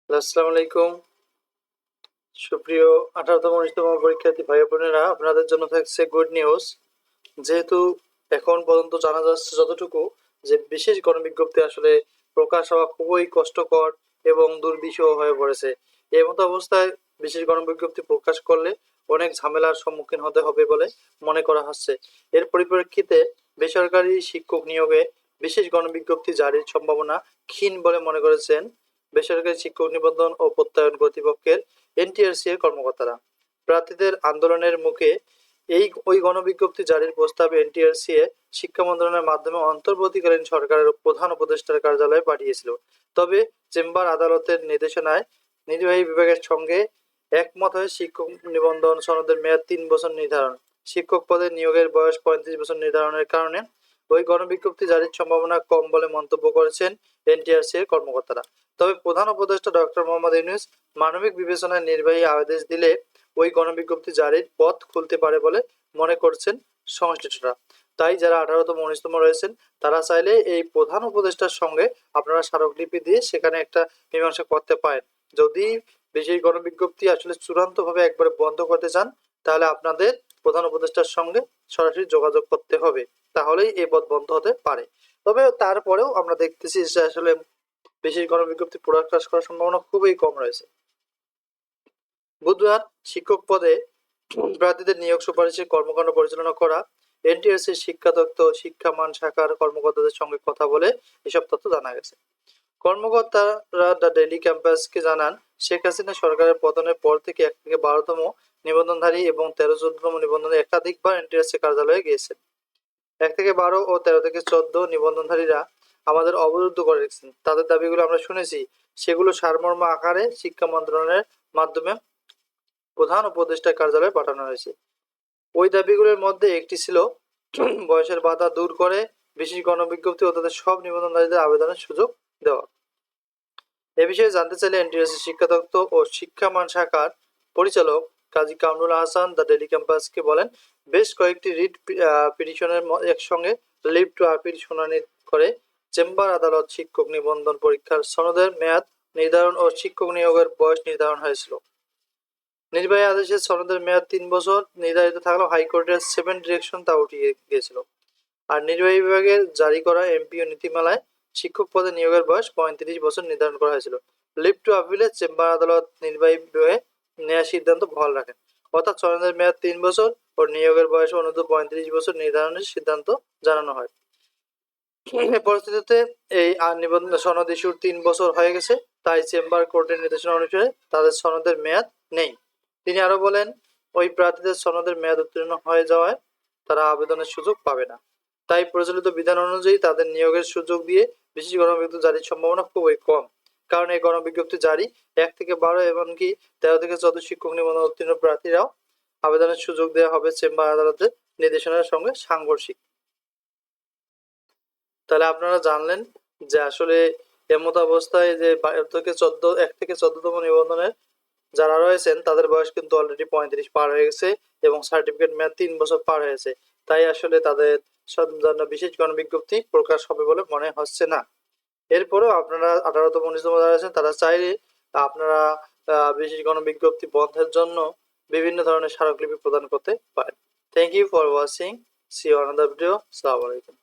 আসসালামু আলাইকুম। সুপ্রিয় ১৮তম ১৯তম পরীক্ষার্থী ভাই বোনেরা, আপনাদের জন্য থাকছে গুড নিউজ। যেহেতু এখন পর্যন্ত জানা যাচ্ছে যতটুকু, যে বিশেষ গণবিজ্ঞপ্তি আসলে প্রকাশ হওয়া খুবই কষ্টকর এবং দুর্বিষহ হয়ে পড়েছে। এই মতো অবস্থায় বিশেষ গণবিজ্ঞপ্তি প্রকাশ করলে অনেক ঝামেলার সম্মুখীন হতে হবে বলে মনে করা হচ্ছে। এর পরিপ্রেক্ষিতে বেসরকারি শিক্ষক নিয়োগে বিশেষ গণবিজ্ঞপ্তি জারির সম্ভাবনা ক্ষীণ বলে মনে করেছেন বেসরকারি শিক্ষক নিবন্ধন ও প্রত্যয়ন কর্তৃপক্ষের এনটিআরসি এর কর্মকর্তারা। প্রার্থীদের আন্দোলনের মুখে ওই গণবিজ্ঞপ্তি জারির প্রস্তাব এনটিআরসি এ শিক্ষা মন্ত্রণালয়ের মাধ্যমে অন্তর্বর্তীকালীন সরকারের প্রধান উপদেষ্টার কার্যালয়ে পাঠিয়েছিল। তবে চেম্বার আদালতের নির্দেশনায় নির্বাহী বিভাগের সঙ্গে একমত হয়ে শিক্ষক নিবন্ধন সনদের মেয়াদ ৩ বছর নির্ধারণ, শিক্ষক পদে নিয়োগের বয়স ৩৫ বছর নির্ধারণের কারণে ওই গণবিজ্ঞপ্তি জারির সম্ভাবনা কম বলে মন্তব্য করেছেন এনটিআরসি এর কর্মকর্তারা। তবে প্রধান উপদেষ্টা ডক্টর মোহাম্মদ ইউনূস মানবিক বিবেচনায় নির্বাহী আদেশ দিলে ওই গণবিজ্ঞপ্তি জারির পথ খুলতে পারে বলে মনে করছেন সংশ্লিষ্টরা। তাই যারা ১৮তম ১৯তম রয়েছেন তারা চাইলে এই প্রধান উপদেষ্টার সঙ্গে আপনারা স্মারকলিপি দিয়ে সেখানে একটা মীমাংসা করতে পারেন। যদি বিশেষ গণবিজ্ঞপ্তি আসলে চূড়ান্তভাবে একবারে বন্ধ করতে চান, তাহলে আপনাদের প্রধান উপদেষ্টার সঙ্গে সরাসরি যোগাযোগ করতে হবে, তাহলেই এই পথ বন্ধ হতে পারে। তবে তারপরেও আমরা দেখতেছি যে আসলে বিশেষ গণবিজ্ঞপ্তি প্রকাশ করার সম্ভাবনা খুবই কম রয়েছে। বুধবার শিক্ষক পদে প্রার্থীদের নিয়োগ সুপারিশের কর্মকাণ্ড পরিচালনা করা এনটিআরসির শিক্ষা তথ্য শিক্ষা মান শাখার কর্মকর্তাদের সঙ্গে কথা বলে এসব তথ্য জানা গেছে। কর্মকর্তারা দ্য ডেইলি ক্যাম্পাসকে জানান, শেখ হাসিনা সরকারের পতনের পর থেকে ১ থেকে ১২তম নিবন্ধনধারী এবং ১৩-১৪তম নিবন্ধনে একাধিকবার এনটিআরসি কার্যালয়ে গিয়েছেন। ১ থেকে ১২ ও ১৩ থেকে ১৪ নিবন্ধনধারীরা আমাদের অবরুদ্ধ করে রেখেছেন। তাদের দাবিগুলো আমরা শুনেছি, সেগুলো সারমর্ম আকারে শিক্ষা মন্ত্রণালয়ের মাধ্যমে প্রধান উপদেষ্টার কার্যালয়ে পাঠানো হয়েছে। ওই দাবিগুলোর মধ্যে একটি ছিল বয়সের বাধা দূর করে বিশেষ গণবিজ্ঞপ্তি ও তাদের সব নিবন্ধনধারীদের আবেদনের সুযোগ দেওয়া। এ বিষয়ে জানতে চাইলে এনটিআরসি শিক্ষা তত্ত্ব ও শিক্ষা মান শাখার পরিচালক কাজী কামরুল আহসান দ্য ডেইলি ক্যাম্পাসকে বলেন, বেশ কয়েকটি রিট পিটিশনের একসঙ্গে লিভ টু আপিল শুনানি করে চেম্বার আদালত শিক্ষক নিবন্ধন পরীক্ষার সনদের মেয়াদ নির্ধারণ ও শিক্ষক নিয়োগের বয়স নির্ধারণ হয়েছিল। নির্বাহী আদেশের সনদের মেয়াদ ৩ বছর নির্ধারিত থাকলেও হাইকোর্টের 7 ডিরেকশন তা উঠিয়ে গিয়েছিল। আর নির্বাহী বিভাগের জারি করা এমপিও নীতিমালায় শিক্ষক পদে নিয়োগের বয়স ৩৫ বছর নির্ধারণ করা হয়েছিল। লিভ টু আপিলে চেম্বার আদালত নির্বাহী বিভাগে নেওয়ার সিদ্ধান্ত বহাল রাখেন, অর্থাৎ সনদের মেয়াদ ৩ বছর ও নিয়োগের বয়স অনূর্ধ্ব ৩৫ বছর নির্ধারণের সিদ্ধান্ত জানানো হয়। এই পরিস্থিতিতে এই নিবন্ধন সনদ ইস্যুর ৩ বছর হয়ে গেছে, তাই চেম্বার কোর্টের নির্দেশনা অনুসারে তাদের সনদের মেয়াদ নেই। তিনি আরো বলেন, ওই প্রার্থীদের সনদের মেয়াদ উত্তীর্ণ হয়ে যাওয়ায় তারা আবেদনের সুযোগ পাবে না। তাই প্রচলিত বিধান অনুযায়ী তাদের নিয়োগের সুযোগ দিয়ে বিশেষ গণবিজ্ঞপ্তি জারির সম্ভাবনা খুবই কম। কারণ এই গণবিজ্ঞপ্তি জারি ১ থেকে ১২ এমনকি ১৩ থেকে ১৪ শিক্ষক নিবন্ধন উত্তীর্ণ প্রার্থীরাও আবেদনের সুযোগ দেওয়া হবে চেম্বার আদালতের নির্দেশনার সঙ্গে সাংঘর্ষিক। তাহলে আপনারা জানলেন যে আসলে এমত অবস্থায় যে ১ থেকে ১৪তম নিবন্ধনের যারা রয়েছেন তাদের বয়স কিন্তু অলরেডি ৩৫ পার হয়ে গেছে এবং সার্টিফিকেট মেয়াদ ৩ বছর পার হয়েছে। তাই আসলে তাদের জন্য বিশেষ গণবিজ্ঞপ্তি প্রকাশ হবে বলে মনে হচ্ছে না। এরপরেও আপনারা ১৮তম ১৯তম যারা আছেন তারা চাইলে আপনারা বিশেষ গণবিজ্ঞপ্তি বন্ধের জন্য বিভিন্ন ধরনের স্মারকলিপি প্রদান করতে পারেন। Thank you for watching. See you on another video. আসসালামু আলাইকুম।